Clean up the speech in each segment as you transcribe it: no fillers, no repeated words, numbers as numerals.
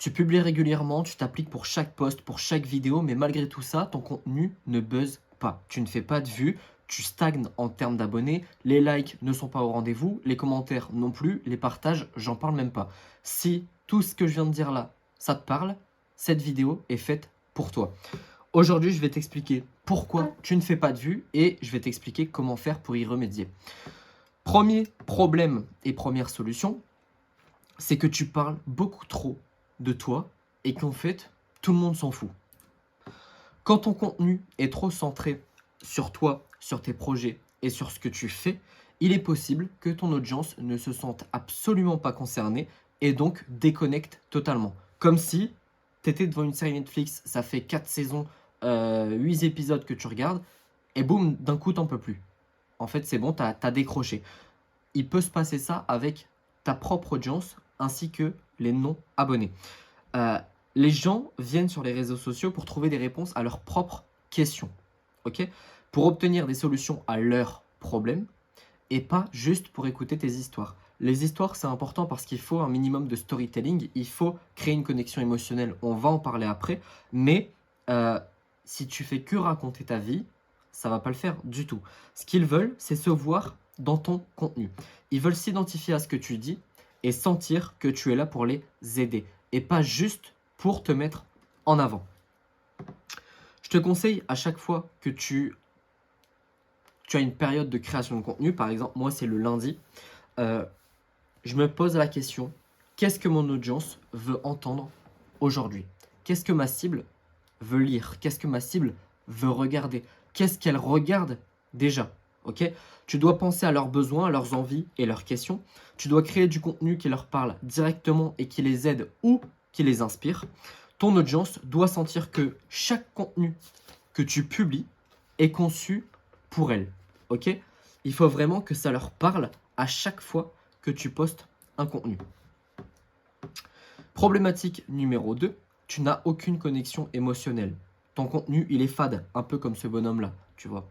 Tu publies régulièrement, tu t'appliques pour chaque post, pour chaque vidéo, mais malgré tout ça, ton contenu ne buzz pas. Tu ne fais pas de vues, tu stagnes en termes d'abonnés, les likes ne sont pas au rendez-vous, les commentaires non plus, les partages, j'en parle même pas. Si tout ce que je viens de dire là, ça te parle, cette vidéo est faite pour toi. Aujourd'hui, je vais t'expliquer pourquoi tu ne fais pas de vues et je vais t'expliquer comment faire pour y remédier. Premier problème et première solution, c'est que tu parles beaucoup trop de toi et qu'en fait, tout le monde s'en fout. Quand ton contenu est trop centré sur toi, sur tes projets et sur ce que tu fais, il est possible que ton audience ne se sente absolument pas concernée et donc déconnecte totalement. Comme si tu étais devant une série Netflix, ça fait 4 saisons, 8 épisodes que tu regardes, et boum, d'un coup, t'en peux plus. En fait, c'est bon, t'as décroché. Il peut se passer ça avec ta propre audience ainsi que les non-abonnés. Euh, les gens viennent sur les réseaux sociaux pour trouver des réponses à leurs propres questions, ok? Pour obtenir des solutions à leurs problèmes et pas juste pour écouter tes histoires. Les histoires, c'est important parce qu'il faut un minimum de storytelling, il faut créer une connexion émotionnelle, on va en parler après, mais si tu fais que raconter ta vie, ça va pas le faire du tout. Ce qu'ils veulent, c'est se voir dans ton contenu. Ils veulent s'identifier à ce que tu dis et sentir que tu es là pour les aider et pas juste pour te mettre en avant. Je te conseille à chaque fois que tu as une période de création de contenu, par exemple, moi c'est le lundi, je me pose la question, qu'est-ce que mon audience veut entendre aujourd'hui? Qu'est-ce que ma cible veut lire? Qu'est-ce que ma cible veut regarder? Qu'est-ce qu'elle regarde déjà? Ok? Tu dois penser à leurs besoins, à leurs envies et leurs questions. Tu dois créer du contenu qui leur parle directement et qui les aide ou qui les inspire. Ton audience doit sentir que chaque contenu que tu publies est conçu pour elle. Ok? Il faut vraiment que ça leur parle à chaque fois que tu postes un contenu. Problématique numéro 2, tu n'as aucune connexion émotionnelle. Ton contenu, il est fade, un peu comme ce bonhomme-là, tu vois.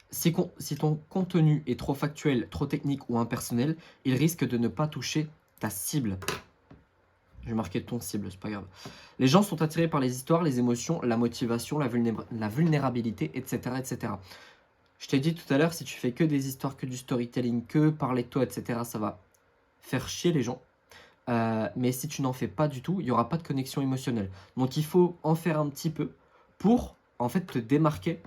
Si ton contenu est trop factuel, trop technique ou impersonnel, il risque de ne pas toucher ta cible. Je vais marquer ton cible, c'est pas grave. Les gens sont attirés par les histoires, les émotions, la motivation, la vulnérabilité, etc., etc. Je t'ai dit tout à l'heure, si tu fais que des histoires, que du storytelling, que parler de toi, etc., ça va faire chier les gens. Mais si tu n'en fais pas du tout, il n'y aura pas de connexion émotionnelle. Donc il faut en faire un petit peu pour en fait te démarquer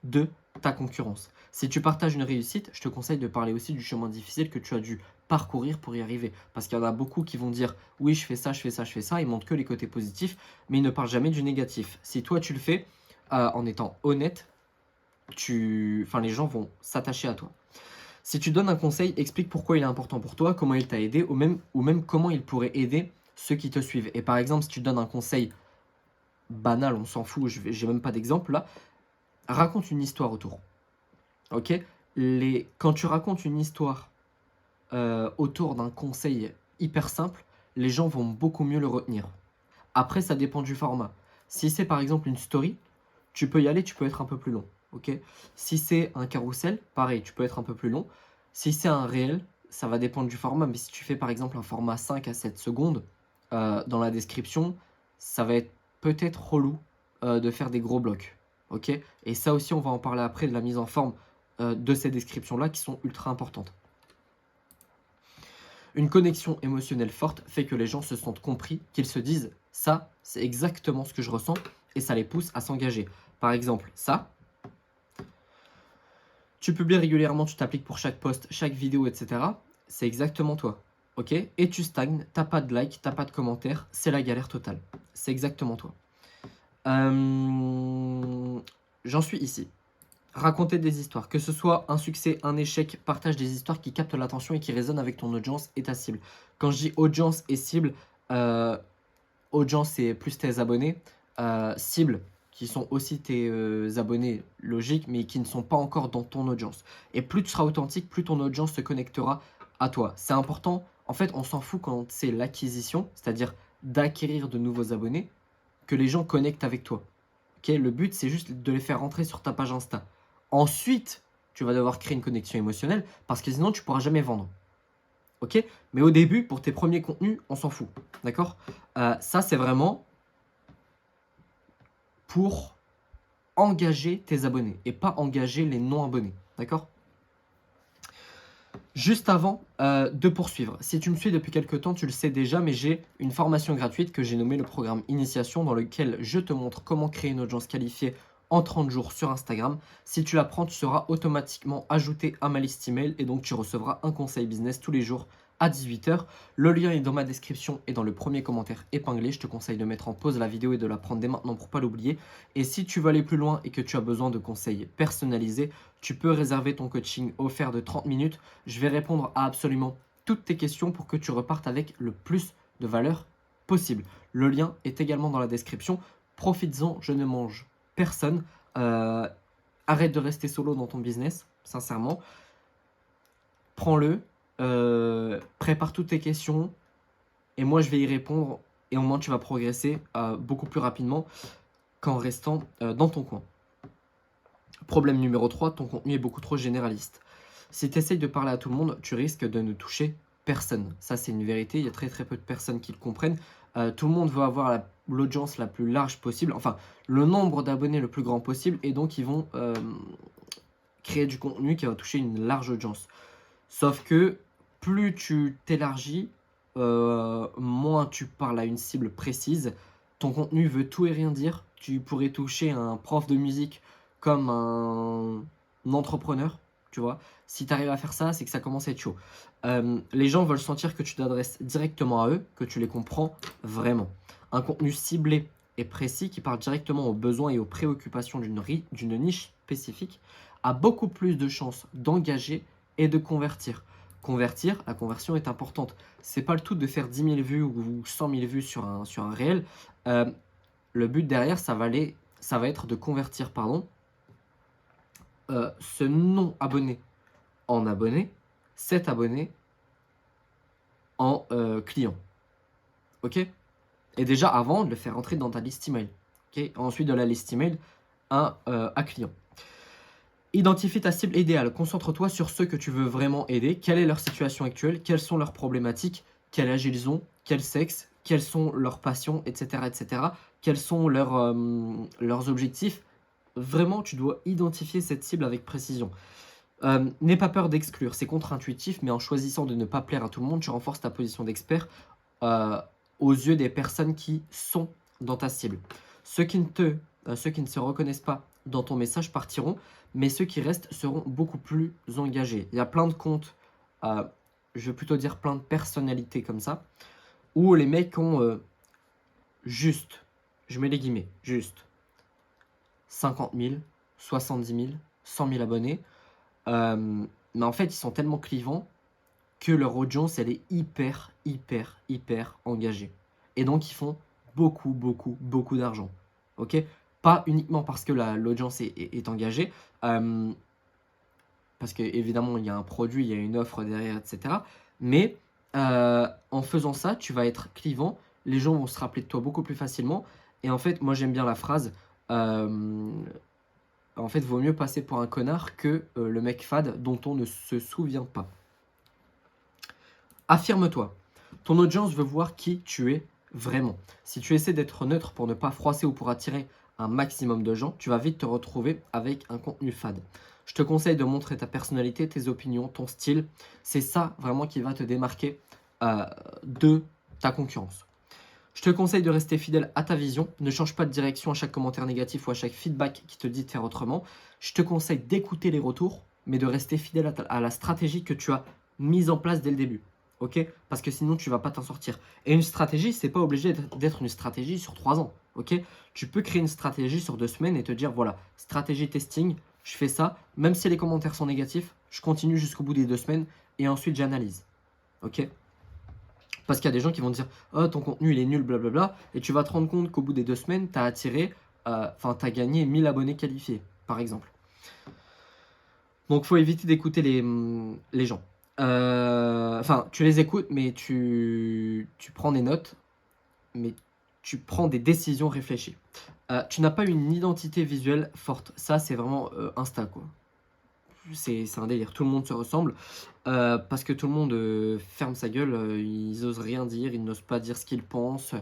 de ta concurrence. Si tu partages une réussite, je te conseille de parler aussi du chemin difficile que tu as dû parcourir pour y arriver. Parce qu'il y en a beaucoup qui vont dire oui, je fais ça, je fais ça, je fais ça. Ils montrent que les côtés positifs, mais ils ne parlent jamais du négatif. Si toi tu le fais en étant honnête, les gens vont s'attacher à toi. Si tu donnes un conseil, explique pourquoi il est important pour toi, comment il t'a aidé, ou même comment il pourrait aider ceux qui te suivent. Et par exemple, si tu donnes un conseil banal, on s'en fout, j'ai même pas d'exemple là, raconte une histoire autour. Ok? Quand tu racontes une histoire autour d'un conseil hyper simple, les gens vont beaucoup mieux le retenir. Après, ça dépend du format. Si c'est par exemple une story, tu peux y aller, tu peux être un peu plus long. Ok? Si c'est un carrousel, pareil, tu peux être un peu plus long. Si c'est un réel, ça va dépendre du format. Mais si tu fais par exemple un format 5 à 7 secondes, dans la description, ça va être peut-être relou de faire des gros blocs. Ok? Et ça aussi, on va en parler après de la mise en forme de ces descriptions-là qui sont ultra importantes. Une connexion émotionnelle forte fait que les gens se sentent compris, qu'ils se disent « ça, c'est exactement ce que je ressens » et ça les pousse à s'engager. Par exemple, ça, tu publies régulièrement, tu t'appliques pour chaque post, chaque vidéo, etc. C'est exactement toi, ok? Et tu stagnes, t'as pas de like, t'as pas de commentaires, c'est la galère totale. C'est exactement toi. J'en suis ici. Raconter des histoires, que ce soit un succès, un échec, partage des histoires qui captent l'attention et qui résonnent avec ton audience et ta cible. Quand je dis audience et cible, audience c'est plus tes abonnés, cible qui sont aussi tes abonnés logiques mais qui ne sont pas encore dans ton audience. Et plus tu seras authentique, plus ton audience se connectera à toi. C'est important, en fait on s'en fout quand c'est l'acquisition, c'est-à-dire d'acquérir de nouveaux abonnés, que les gens connectent avec toi. Okay, le but, c'est juste de les faire rentrer sur ta page Insta. Ensuite, tu vas devoir créer une connexion émotionnelle parce que sinon, tu ne pourras jamais vendre. ok? Mais au début, pour tes premiers contenus, on s'en fout, d'accord? Ça, c'est vraiment pour engager tes abonnés et pas engager les non-abonnés, d'accord? Juste avant de poursuivre, si tu me suis depuis quelques temps, tu le sais déjà, mais j'ai une formation gratuite que j'ai nommée le programme Initiation, dans lequel je te montre comment créer une audience qualifiée en 30 jours sur Instagram. Si tu la prends, tu seras automatiquement ajouté à ma liste email et donc tu recevras un conseil business tous les jours à 18 h. Le lien est dans ma description et dans le premier commentaire épinglé. Je te conseille de mettre en pause la vidéo et de la prendre dès maintenant pour ne pas l'oublier. Et si tu veux aller plus loin et que tu as besoin de conseils personnalisés, tu peux réserver ton coaching offert de 30 minutes. Je vais répondre à absolument toutes tes questions pour que tu repartes avec le plus de valeur possible. Le lien est également dans la description. Profites-en, je ne mange personne. Arrête de rester solo dans ton business, sincèrement. Prends-le, prépare toutes tes questions et moi je vais y répondre et au moins tu vas progresser beaucoup plus rapidement qu'en restant dans ton coin. Problème numéro 3, ton contenu est beaucoup trop généraliste. Si tu essayes de parler à tout le monde, tu risques de ne toucher personne. Ça, c'est une vérité. Il y a très très peu de personnes qui le comprennent. Tout le monde veut avoir l'audience la plus large possible, enfin, le nombre d'abonnés le plus grand possible, et donc ils vont créer du contenu qui va toucher une large audience. Sauf que plus tu t'élargis, moins tu parles à une cible précise. Ton contenu veut tout et rien dire. Tu pourrais toucher un prof de musique comme un entrepreneur, tu vois. Si tu arrives à faire ça, c'est que ça commence à être chaud. Les gens veulent sentir que tu t'adresses directement à eux, que tu les comprends vraiment. Un contenu ciblé et précis qui parle directement aux besoins et aux préoccupations d'une niche spécifique a beaucoup plus de chances d'engager et de convertir. Convertir, la conversion est importante. C'est pas le tout de faire 10 000 vues ou 100 000 vues sur un réel. Le but derrière, ça va être de convertir ce non-abonné en abonné, cet abonné en client. Ok? Et déjà avant de le faire entrer dans ta liste email. Ok? Ensuite de la liste email, à client. Identifie ta cible idéale. Concentre-toi sur ceux que tu veux vraiment aider. Quelle est leur situation actuelle? Quelles sont leurs problématiques? Quel âge ils ont? Quel sexe? Quelles sont leurs passions? Etc. etc. Quels sont leurs objectifs? Vraiment, tu dois identifier cette cible avec précision. N'aie pas peur d'exclure. C'est contre-intuitif, mais en choisissant de ne pas plaire à tout le monde, tu renforces ta position d'expert aux yeux des personnes qui sont dans ta cible. Ceux qui ne se reconnaissent pas dans ton message partiront, mais ceux qui restent seront beaucoup plus engagés. Il y a plein de comptes, je vais plutôt dire plein de personnalités comme ça, où les mecs ont juste, je mets les guillemets, juste 50 000, 70 000, 100 000 abonnés. Mais en fait, ils sont tellement clivants que leur audience, elle est hyper engagée. Et donc, ils font beaucoup d'argent. Ok? Pas uniquement parce que l'audience est engagée, parce qu'évidemment, il y a un produit, il y a une offre derrière, etc. Mais en faisant ça, tu vas être clivant, les gens vont se rappeler de toi beaucoup plus facilement. Et en fait, moi, j'aime bien la phrase, en fait, vaut mieux passer pour un connard que le mec fade dont on ne se souvient pas. Affirme-toi. Ton audience veut voir qui tu es vraiment. Si tu essaies d'être neutre pour ne pas froisser ou pour attirer un maximum de gens, tu vas vite te retrouver avec un contenu fade. Je te conseille de montrer ta personnalité, tes opinions, ton style. C'est ça vraiment qui va te démarquer de ta concurrence. Je te conseille de rester fidèle à ta vision. Ne change pas de direction à chaque commentaire négatif ou à chaque feedback qui te dit de faire autrement. Je te conseille d'écouter les retours, mais de rester fidèle à la stratégie que tu as mise en place dès le début. Ok? Parce que sinon, tu ne vas pas t'en sortir. Et une stratégie, ce n'est pas obligé d'être une stratégie sur 3 ans. Ok? Tu peux créer une stratégie sur 2 semaines et te dire, voilà, stratégie testing, je fais ça. Même si les commentaires sont négatifs, je continue jusqu'au bout des 2 semaines et ensuite j'analyse. Ok? Parce qu'il y a des gens qui vont te dire « Oh, ton contenu, il est nul, blablabla. » Et tu vas te rendre compte qu'au bout des 2 semaines, tu as attiré, tu as gagné 1000 abonnés qualifiés, par exemple. Donc, il faut éviter d'écouter les gens. Enfin, tu les écoutes, mais tu prends des notes, mais tu prends des décisions réfléchies. Tu n'as pas une identité visuelle forte. Ça, c'est vraiment Insta, quoi. c'est un délire. Tout le monde se ressemble parce que tout le monde ferme sa gueule. Ils osent rien dire, ils n'osent pas dire ce qu'ils pensent.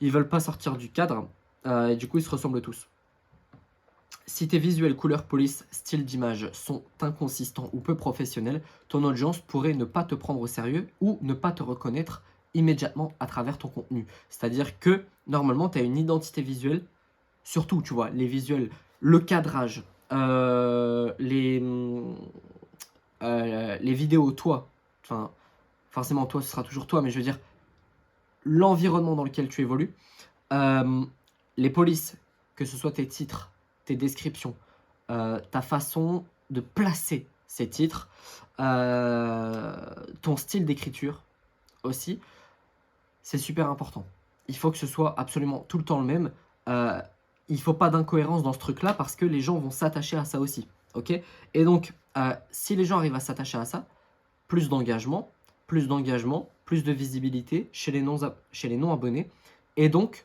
Ils veulent pas sortir du cadre. Et du coup, ils se ressemblent tous. Si tes visuels, couleurs, police, style d'image sont inconsistants ou peu professionnels, ton audience pourrait ne pas te prendre au sérieux ou ne pas te reconnaître immédiatement à travers ton contenu. C'est-à-dire que normalement, tu as une identité visuelle, surtout, tu vois, les visuels, le cadrage, les vidéos, toi, enfin, forcément, toi, ce sera toujours toi, mais je veux dire, l'environnement dans lequel tu évolues, les polices, que ce soit tes titres, tes descriptions, ta façon de placer ces titres, ton style d'écriture aussi, c'est super important. Il faut que ce soit absolument tout le temps le même. Il ne faut pas d'incohérence dans ce truc-là parce que les gens vont s'attacher à ça aussi. Ok. Et donc, si les gens arrivent à s'attacher à ça, plus d'engagement, plus de visibilité chez les non-abonnés. Et donc,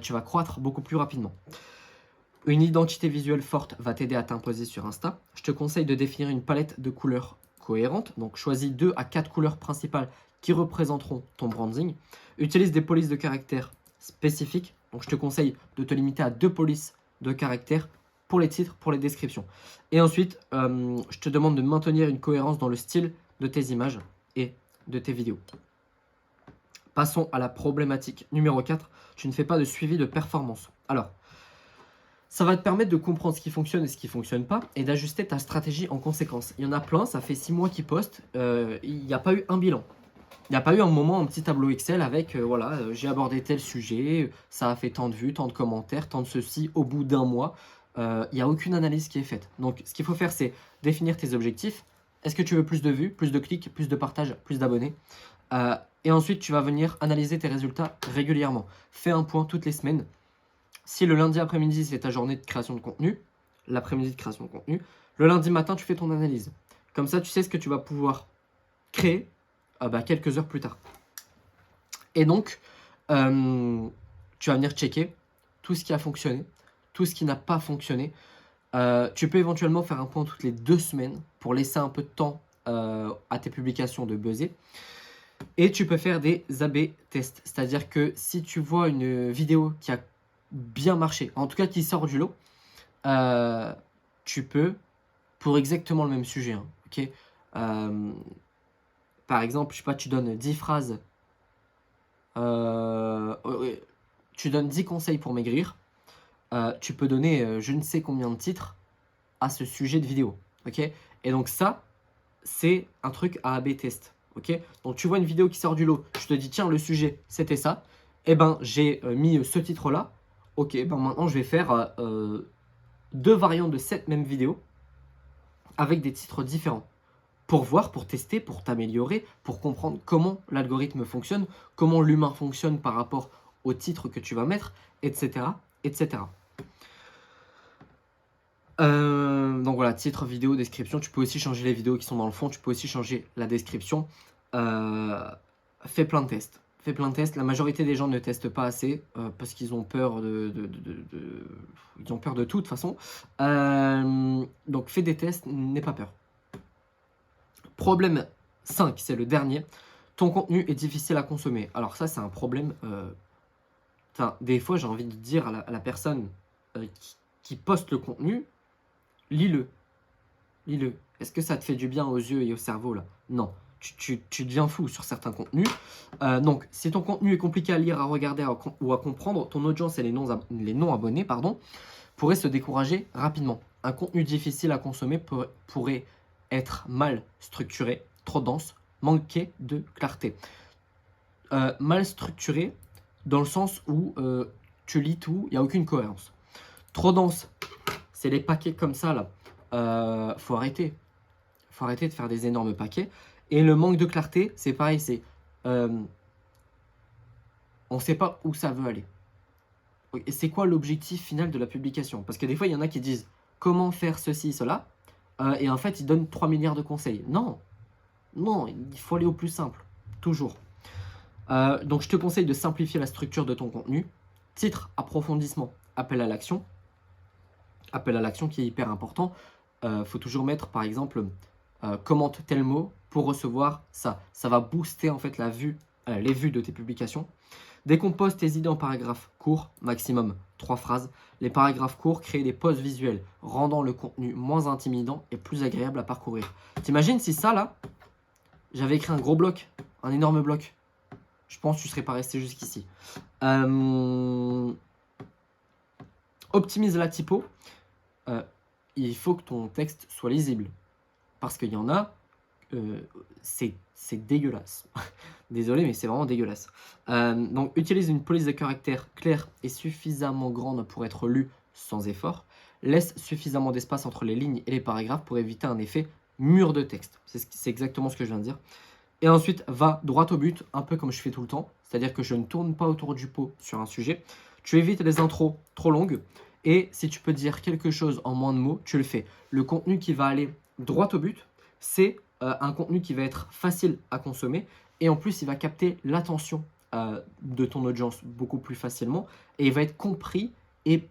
tu vas croître beaucoup plus rapidement. Une identité visuelle forte va t'aider à t'imposer sur Insta. Je te conseille de définir une palette de couleurs cohérente. Donc, choisis 2 à 4 couleurs principales qui représenteront ton branding. Utilise des polices de caractères spécifiques. Donc, je te conseille de te limiter à 2 polices de caractères pour les titres, pour les descriptions. Et ensuite, je te demande de maintenir une cohérence dans le style de tes images et de tes vidéos. Passons à la problématique numéro 4. Tu ne fais pas de suivi de performance. Alors, ça va te permettre de comprendre ce qui fonctionne et ce qui ne fonctionne pas et d'ajuster ta stratégie en conséquence. Il y en a plein, ça fait 6 mois qu'ils postent, il n'y a pas eu un bilan. Il n'y a pas eu un moment, un petit tableau Excel avec, voilà, j'ai abordé tel sujet, ça a fait tant de vues, tant de commentaires, tant de ceci au bout d'un mois. Il n'y a aucune analyse qui est faite. Donc, ce qu'il faut faire, c'est définir tes objectifs. Est-ce que tu veux plus de vues, plus de clics, plus de partages, plus d'abonnés et ensuite, tu vas venir analyser tes résultats régulièrement. Fais un point toutes les semaines. Si le lundi après-midi, c'est ta journée de création de contenu, l'après-midi de création de contenu, le lundi matin, tu fais ton analyse. Comme ça, tu sais ce que tu vas pouvoir créer quelques heures plus tard. Et donc, tu vas venir checker tout ce qui a fonctionné, tout ce qui n'a pas fonctionné. Tu peux éventuellement faire un point toutes les 2 semaines pour laisser un peu de temps à tes publications de buzzer. Et tu peux faire des A/B tests. C'est-à-dire que si tu vois une vidéo qui a bien marché, en tout cas qui sort du lot, tu peux, pour exactement le même sujet, hein, ok, par exemple, je sais pas, tu donnes 10 phrases, tu donnes 10 conseils pour maigrir, tu peux donner je ne sais combien de titres à ce sujet de vidéo, ok. Et donc ça, c'est un truc à A/B test. Ok, donc tu vois une vidéo qui sort du lot, je te dis tiens le sujet c'était ça, et ben j'ai mis ce titre là, ok, ben maintenant je vais faire 2 variantes de cette même vidéo avec des titres différents pour voir, pour tester, pour t'améliorer, pour comprendre comment l'algorithme fonctionne, comment l'humain fonctionne par rapport au titre que tu vas mettre, etc. etc. Donc voilà, titre, vidéo, description. Tu peux aussi changer les vidéos qui sont dans le fond. Tu peux aussi changer la description. Fais plein de tests. Fais plein de tests. La majorité des gens ne testent pas assez parce qu'ils ont peur ils ont peur de tout de toute façon. Donc fais des tests, n'aie pas peur. Problème 5, c'est le dernier. Ton contenu est difficile à consommer. Alors ça, c'est un problème. Des fois, j'ai envie de dire à la personne qui poste le contenu, lis-le. Lis-le. Est-ce que ça te fait du bien aux yeux et au cerveau là? Non. Tu deviens fou sur certains contenus. Donc, si ton contenu est compliqué à lire, à regarder ou à comprendre, ton audience et les non-abonnés pourraient se décourager rapidement. Un contenu difficile à consommer pourrait être mal structuré, trop dense, manquer de clarté. Mal structuré dans le sens où tu lis tout, il n'y a aucune cohérence. Trop dense, c'est les paquets comme ça là. Faut arrêter. Faut arrêter de faire des énormes paquets. Et le manque de clarté, c'est pareil, c'est on ne sait pas où ça veut aller. Et c'est quoi l'objectif final de la publication? Parce que des fois, il y en a qui disent comment faire ceci, cela, et en fait, ils donnent 3 milliards de conseils. Non, non, il faut aller au plus simple, toujours. Donc, je te conseille de simplifier la structure de ton contenu. Titre, approfondissement, appel à l'action. Appel à l'action qui est hyper important. faut toujours mettre, par exemple, commente tel mot pour recevoir ça. Ça va booster en fait les vues de tes publications. Décompose tes idées en paragraphes courts, maximum 3 phrases. Les paragraphes courts créent des posts visuels, rendant le contenu moins intimidant et plus agréable à parcourir. T'imagines si ça là, j'avais écrit un gros bloc, un énorme bloc. Je pense que tu ne serais pas resté jusqu'ici. Optimise la typo. Il faut que ton texte soit lisible. Parce qu'il y en a, c'est dégueulasse. Désolé, mais c'est vraiment dégueulasse. Donc, utilise une police de caractère claire et suffisamment grande pour être lue sans effort. Laisse suffisamment d'espace entre les lignes et les paragraphes pour éviter un effet mur de texte. C'est exactement ce que je viens de dire. Et ensuite, va droit au but, un peu comme je fais tout le temps. C'est-à-dire que je ne tourne pas autour du pot sur un sujet. Tu évites les intros trop longues. Et si tu peux dire quelque chose en moins de mots, tu le fais. Le contenu qui va aller droit au but, c'est un contenu qui va être facile à consommer. Et en plus, il va capter l'attention de ton audience beaucoup plus facilement. Et il va être compris et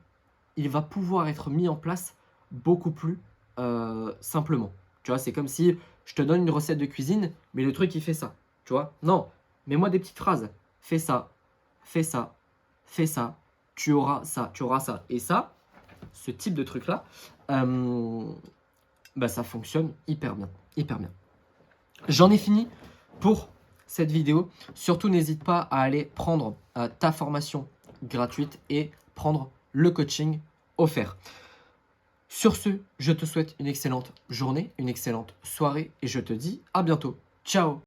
il va pouvoir être mis en place beaucoup plus simplement. Tu vois, c'est comme si je te donne une recette de cuisine, mais le truc, il fait ça. Tu vois? Non, mets-moi des petites phrases. Fais ça, fais ça, fais ça, tu auras ça, tu auras ça. Et ça, ce type de truc-là, ça fonctionne hyper bien, hyper bien. J'en ai fini pour cette vidéo. Surtout, n'hésite pas à aller prendre ta formation gratuite et prendre le coaching offert. Sur ce, je te souhaite une excellente journée, une excellente soirée et je te dis à bientôt. Ciao!